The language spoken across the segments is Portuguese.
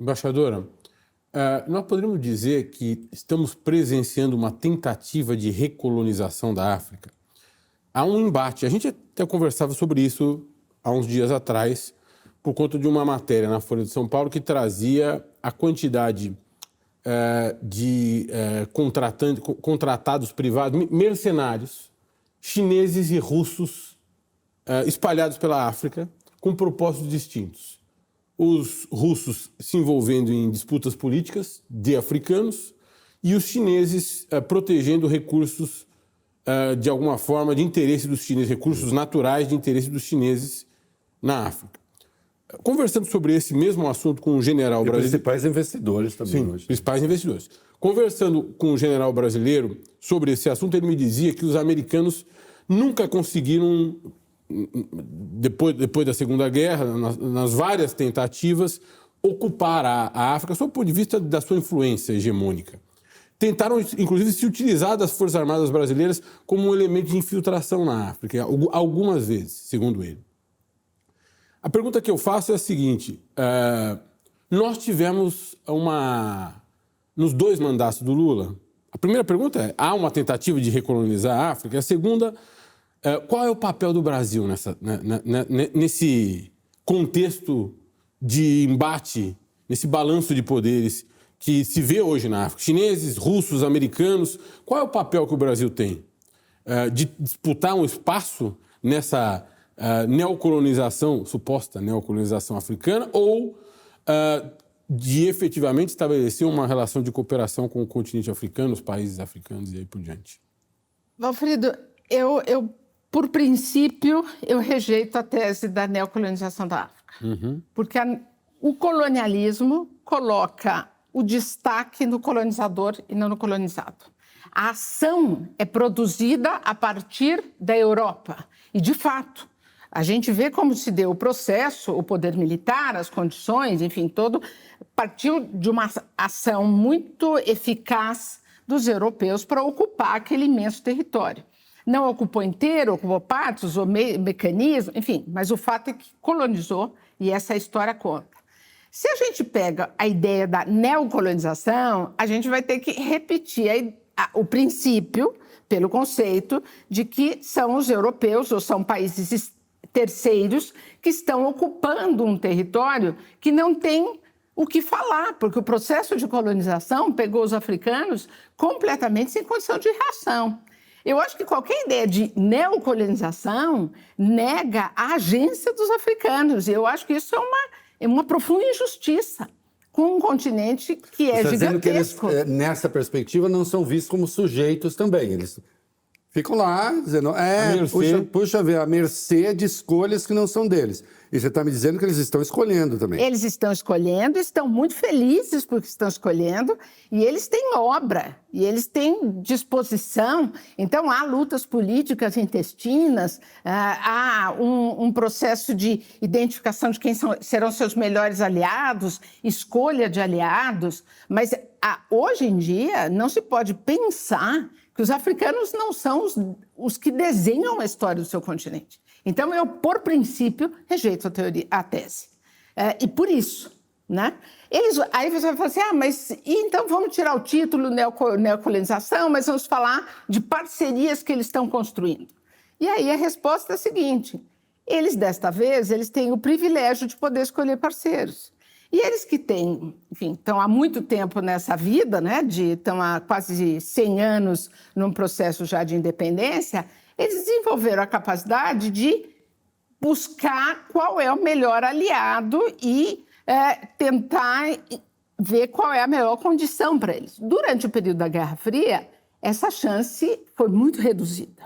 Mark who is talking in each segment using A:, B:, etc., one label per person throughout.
A: Embaixadora, nós poderíamos dizer que estamos presenciando uma tentativa de recolonização da África. Há um embate, a gente até conversava sobre isso há uns dias atrás, por conta de uma matéria na Folha de São Paulo que trazia a quantidade de contratados privados, mercenários, chineses e russos espalhados pela África com propósitos distintos. Os russos se envolvendo em disputas políticas de africanos e os chineses protegendo recursos, de alguma forma, de interesse dos chineses, recursos naturais de interesse dos chineses na África. Conversando sobre esse mesmo assunto com um general brasileiro...
B: principais investidores também.
A: Sim, hoje. Principais investidores. Conversando com um general brasileiro sobre esse assunto, ele me dizia que os americanos nunca conseguiram, depois da Segunda Guerra, nas várias tentativas, ocupar a África, sob o ponto de vista da sua influência hegemônica. Tentaram, inclusive, se utilizar das Forças Armadas brasileiras como um elemento de infiltração na África, algumas vezes, segundo ele. A pergunta que eu faço é a seguinte: nós tivemos nos 2 mandatos do Lula, a primeira pergunta é: há uma tentativa de recolonizar a África? A segunda, qual é o papel do Brasil nesse contexto de embate, nesse balanço de poderes que se vê hoje na África? Chineses, russos, americanos, qual é o papel que o Brasil tem? De disputar um espaço nessa neocolonização, suposta neocolonização africana, ou de efetivamente estabelecer uma relação de cooperação com o continente africano, os países africanos e aí por diante?
C: Valfrido, eu por princípio, eu rejeito a tese da neocolonização da África. Uhum. Porque o colonialismo coloca o destaque no colonizador e não no colonizado. A ação é produzida a partir da Europa. E, de fato, a gente vê como se deu o processo, o poder militar, as condições, enfim, todo partiu de uma ação muito eficaz dos europeus para ocupar aquele imenso território. Não ocupou inteiro, ocupou partes, ou mecanismos, enfim, mas o fato é que colonizou e essa história conta. Se a gente pega a ideia da neocolonização, a gente vai ter que repetir o princípio, pelo conceito de que são os europeus ou são países terceiros que estão ocupando um território que não tem o que falar, porque o processo de colonização pegou os africanos completamente sem condição de reação. Eu acho que qualquer ideia de neocolonização nega a agência dos africanos. Eu acho que isso é uma profunda injustiça com um continente que é gigantesco.
B: Que eles, nessa perspectiva, não são vistos como sujeitos também. Eles ficam lá dizendo, puxa ver, a mercê de escolhas que não são deles. E você está me dizendo que eles estão escolhendo também.
C: Eles estão escolhendo, estão muito felizes porque estão escolhendo, e eles têm obra, e eles têm disposição. Então, há lutas políticas intestinas, há um processo de identificação de quem serão seus melhores aliados, escolha de aliados. Mas, hoje em dia, não se pode pensar que os africanos não são os que desenham a história do seu continente. Então, eu, por princípio, rejeito a tese. E por isso, né? Aí você vai falar assim, mas então vamos tirar o título neocolonização, mas vamos falar de parcerias que eles estão construindo. E aí a resposta é a seguinte, desta vez, eles têm o privilégio de poder escolher parceiros. E eles que têm, enfim, estão há muito tempo nessa vida, né? Estão há quase 100 anos num processo já de independência, eles desenvolveram a capacidade de buscar qual é o melhor aliado e tentar ver qual é a melhor condição para eles. Durante o período da Guerra Fria, essa chance foi muito reduzida.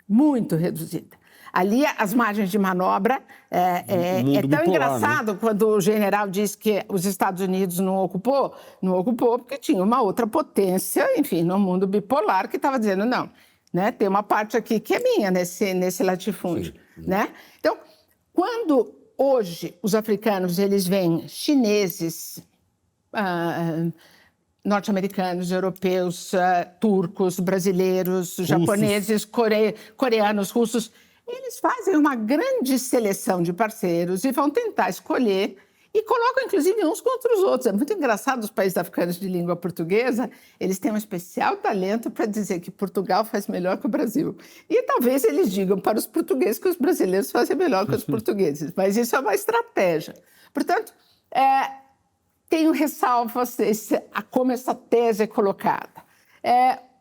C: Muito reduzida. Ali, as margens de manobra é tão bipolar, engraçado, né? Quando o general diz que os Estados Unidos não ocupou porque tinha uma outra potência, enfim, no mundo bipolar, que estava dizendo não. Né? Tem uma parte aqui que é minha nesse latifúndio. Sim. Né? Então, quando hoje os africanos eles veem chineses, norte-americanos, europeus, turcos, brasileiros, russos, japoneses, coreanos, russos, eles fazem uma grande seleção de parceiros e vão tentar escolher e colocam, inclusive, uns contra os outros. É muito engraçado, os países africanos de língua portuguesa, eles têm um especial talento para dizer que Portugal faz melhor que o Brasil. E talvez eles digam para os portugueses que os brasileiros fazem melhor que os portugueses, mas isso é uma estratégia. Portanto, tenho ressalvas a como essa tese é colocada.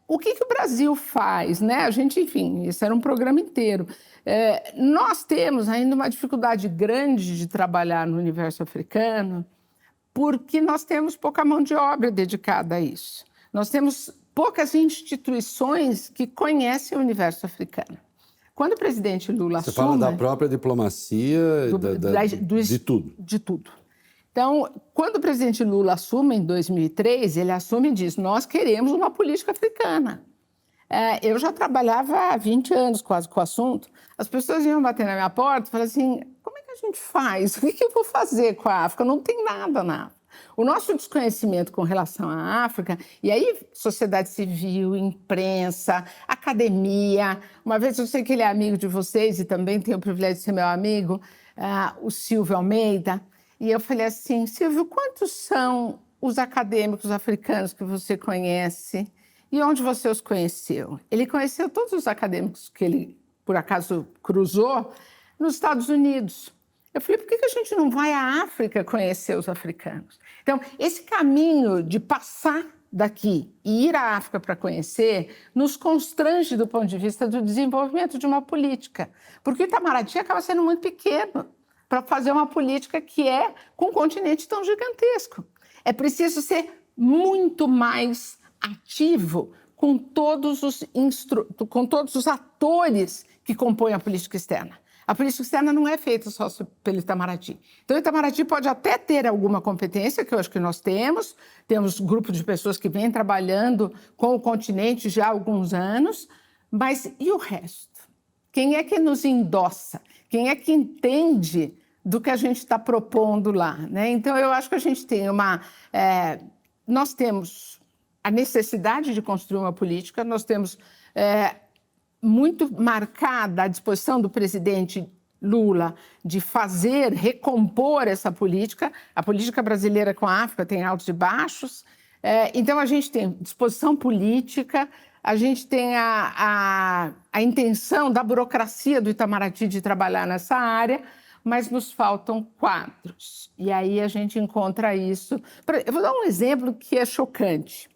C: O que o Brasil faz, né? A gente, enfim, isso era um programa inteiro. Nós temos ainda uma dificuldade grande de trabalhar no universo africano, porque nós temos pouca mão de obra dedicada a isso. Nós temos poucas instituições que conhecem o universo africano. Quando o presidente Lula assume...
B: Você fala da própria diplomacia, de tudo.
C: De tudo. Então, quando o presidente Lula assume em 2003, ele assume e diz, nós queremos uma política africana. Eu já trabalhava há 20 anos quase com o assunto. As pessoas iam bater na minha porta e falavam assim, como é que a gente faz? O que eu vou fazer com a África? Não tem nada na África. O nosso desconhecimento com relação à África, e aí sociedade civil, imprensa, academia, uma vez eu sei que ele é amigo de vocês e também tenho o privilégio de ser meu amigo, o Silvio Almeida, e eu falei assim, Silvio, quantos são os acadêmicos africanos que você conhece e onde você os conheceu? Ele conheceu todos os acadêmicos que ele, por acaso, cruzou nos Estados Unidos. Eu falei, por que a gente não vai à África conhecer os africanos? Então, esse caminho de passar daqui e ir à África para conhecer nos constrange do ponto de vista do desenvolvimento de uma política, porque o Itamaraty acaba sendo muito pequeno para fazer uma política que é com um continente tão gigantesco. É preciso ser muito mais ativo com todos os atores que compõem a política externa. A política externa não é feita só pelo Itamaraty. Então, o Itamaraty pode até ter alguma competência, que eu acho que nós temos grupo de pessoas que vêm trabalhando com o continente já há alguns anos, mas e o resto? Quem é que nos endossa? Quem é que entende do que a gente está propondo lá, né? Então, eu acho que a gente tem nós temos a necessidade de construir uma política, nós temos muito marcada a disposição do presidente Lula de recompor essa política. A política brasileira com a África tem altos e baixos. Então, a gente tem disposição política, a gente tem a intenção da burocracia do Itamaraty de trabalhar nessa área, mas nos faltam quadros. E aí a gente encontra isso. Eu vou dar um exemplo que é chocante.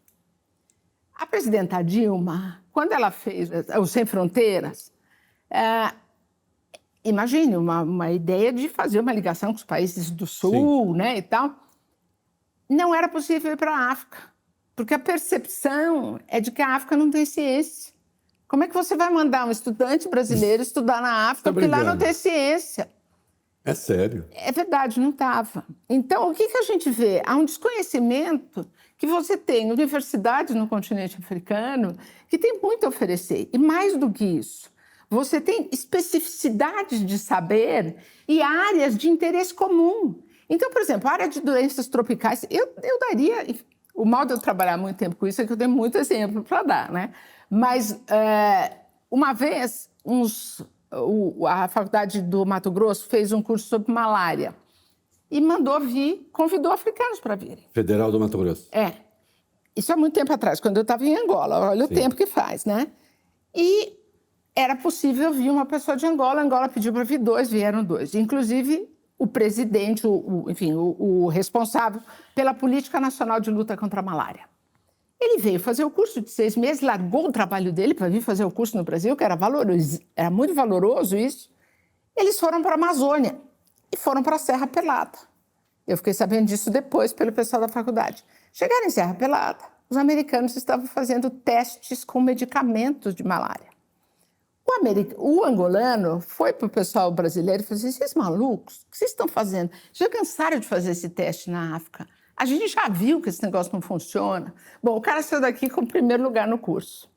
C: A presidenta Dilma, quando ela fez o Sem Fronteiras, imagine uma ideia de fazer uma ligação com os países do Sul, né, e tal. Não era possível ir para a África, porque a percepção é de que a África não tem ciência. Como é que você vai mandar um estudante brasileiro estudar na África, porque lá não tem ciência?
B: É sério?
C: É verdade, não estava. Então, o que a gente vê? Há um desconhecimento que você tem universidades no continente africano que tem muito a oferecer. E mais do que isso, você tem especificidades de saber e áreas de interesse comum. Então, por exemplo, a área de doenças tropicais, eu daria... O mal de eu trabalhar muito tempo com isso é que eu tenho muito exemplo para dar, né? Mas, uma vez, a Faculdade do Mato Grosso fez um curso sobre malária e convidou africanos para virem.
B: Federal do Mato Grosso.
C: Isso há muito tempo atrás, quando eu estava em Angola. Olha o tempo que faz, né? E era possível vir uma pessoa de Angola. Angola pediu para vir vieram dois. Inclusive, o presidente, o responsável pela Política Nacional de Luta contra a Malária. Ele veio fazer o curso de 6 meses, largou o trabalho dele para vir fazer o curso no Brasil, que era muito valoroso isso. Eles foram para a Amazônia e foram para a Serra Pelada. Eu fiquei sabendo disso depois pelo pessoal da faculdade. Chegaram em Serra Pelada, os americanos estavam fazendo testes com medicamentos de malária. O angolano foi para o pessoal brasileiro e falou assim, vocês malucos, o que vocês estão fazendo? Já cansaram de fazer esse teste na África? A gente já viu que esse negócio não funciona. Bom, o cara saiu daqui com o primeiro lugar no curso.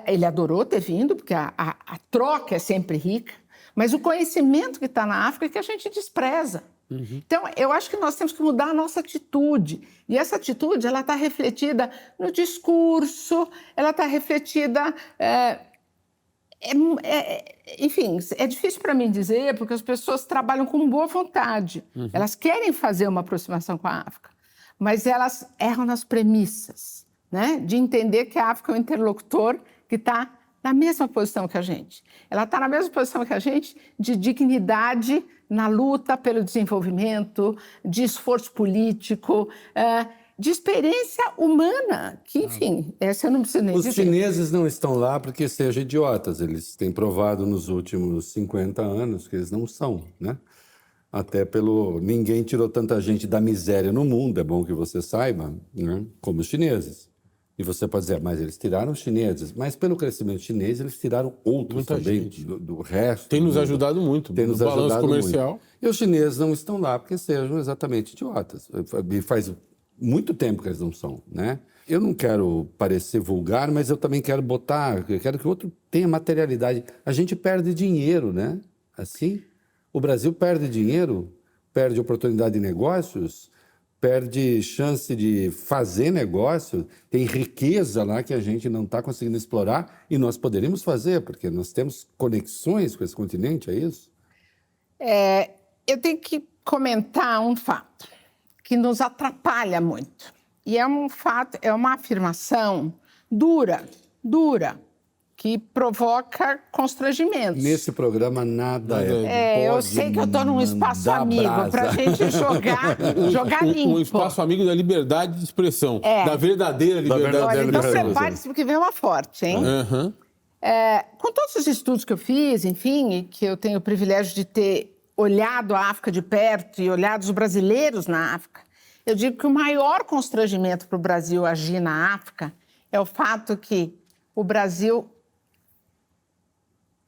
C: Ele adorou ter vindo, porque a troca é sempre rica, mas o conhecimento que está na África é que a gente despreza. Então, eu acho que nós temos que mudar a nossa atitude. E essa atitude ela está refletida no discurso, ela está refletida enfim, é difícil para mim dizer, porque as pessoas trabalham com boa vontade. Elas querem fazer uma aproximação com a África, mas elas erram nas premissas, né? De entender que a África é um interlocutor que está na mesma posição que a gente. Ela está na mesma posição que a gente de dignidade na luta pelo desenvolvimento, de esforço político, de experiência humana, que, enfim, essa eu não preciso nem dizer.
B: Os chineses não estão lá porque sejam idiotas. Eles têm provado nos últimos 50 anos que eles não são, né? Até pelo... Ninguém tirou tanta gente da miséria no mundo, é bom que você saiba, né? Como os chineses. E você pode dizer, mas eles tiraram os chineses. Mas pelo crescimento chinês, eles tiraram outros
A: Muita
B: também
A: gente.
B: do resto.
A: Tem nos ajudado muito.
B: Tem nos
A: no balanço
B: ajudado
A: comercial.
B: muito. E os chineses não estão lá porque sejam exatamente idiotas. E faz muito tempo que eles não são, né? Eu não quero parecer vulgar, mas eu também quero eu quero que o outro tenha materialidade. A gente perde dinheiro, né? Assim, o Brasil perde dinheiro, perde oportunidade de negócios, perde chance de fazer negócio, tem riqueza lá que a gente não está conseguindo explorar e nós poderíamos fazer, porque nós temos conexões com esse continente, é isso?
C: Eu tenho que comentar um fato que nos atrapalha muito. E é um fato, é uma afirmação dura, que provoca constrangimentos.
B: Nesse programa nada
C: eu sei que eu estou num espaço amigo para a gente jogar limpo.
A: Um espaço amigo da liberdade de expressão, da verdadeira liberdade.
C: Olha, então prepare-se porque vem uma forte, hein? Com todos os estudos que eu fiz, enfim, e que eu tenho o privilégio de ter olhado a África de perto e olhado os brasileiros na África, eu digo que o maior constrangimento para o Brasil agir na África é o fato que o Brasil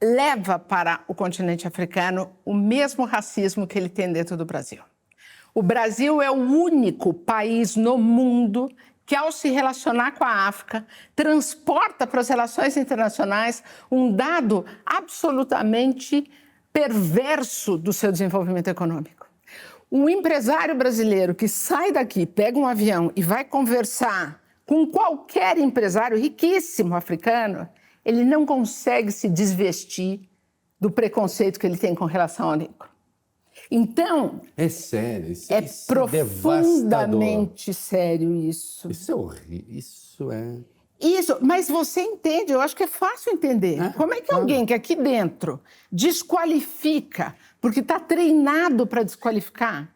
C: leva para o continente africano o mesmo racismo que ele tem dentro do Brasil. O Brasil é o único país no mundo que, ao se relacionar com a África, transporta para as relações internacionais um dado absolutamente perverso do seu desenvolvimento econômico. Um empresário brasileiro que sai daqui, pega um avião e vai conversar com qualquer empresário riquíssimo africano, ele não consegue se desvestir do preconceito que ele tem com relação ao negro. Então...
B: É sério. Isso
C: é profundamente sério isso.
B: Isso é horrível.
C: Isso, mas você entende, eu acho que é fácil entender. Como é que alguém que aqui dentro desqualifica, porque está treinado para desqualificar,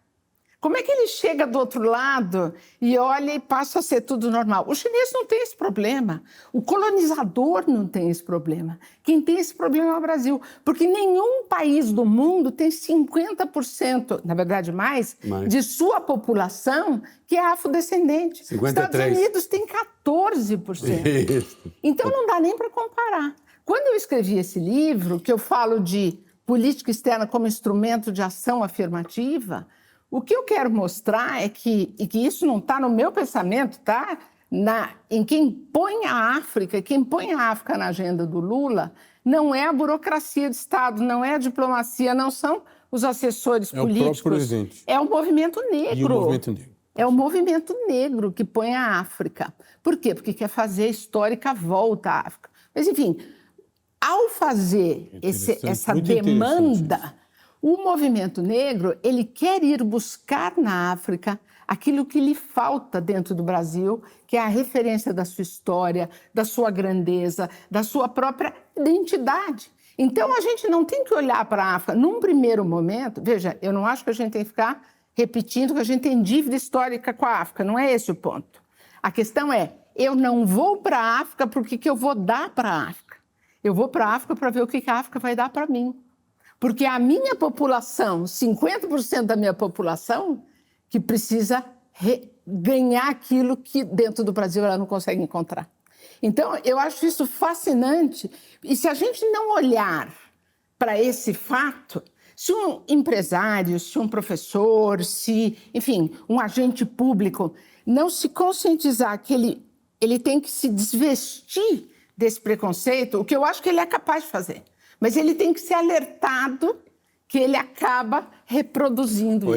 C: como é que ele chega do outro lado e olha e passa a ser tudo normal? O chinês não tem esse problema, o colonizador não tem esse problema. Quem tem esse problema é o Brasil, porque nenhum país do mundo tem 50%, na verdade mais, de sua população que é afrodescendente.
B: 53.
C: Estados Unidos tem 14%.
B: Isso.
C: Então não dá nem para comparar. Quando eu escrevi esse livro, que eu falo de política externa como instrumento de ação afirmativa, o que eu quero mostrar é que isso não está no meu pensamento, está em quem põe a África, quem põe a África na agenda do Lula, não é a burocracia de Estado, não é a diplomacia, não são os assessores políticos.
A: É o próprio presidente.
C: É o movimento negro.
A: E o movimento negro.
C: É o movimento negro que põe a África. Por quê? Porque quer fazer a histórica volta à África. Mas, enfim, ao fazer essa demanda... O movimento negro, ele quer ir buscar na África aquilo que lhe falta dentro do Brasil, que é a referência da sua história, da sua grandeza, da sua própria identidade. Então, a gente não tem que olhar para a África num primeiro momento. Veja, eu não acho que a gente tem que ficar repetindo que a gente tem dívida histórica com a África, não é esse o ponto. A questão é, eu não vou para a África porque que eu vou dar para a África. Eu vou para a África para ver o que a África vai dar para mim. Porque a minha população, 50% da minha população, que precisa ganhar aquilo que dentro do Brasil ela não consegue encontrar. Então, eu acho isso fascinante. E se a gente não olhar para esse fato, se um empresário, se um professor, enfim, um agente público não se conscientizar que ele tem que se desvestir desse preconceito, o que eu acho que ele é capaz de fazer. Mas ele tem que ser alertado que ele acaba reproduzindo isso.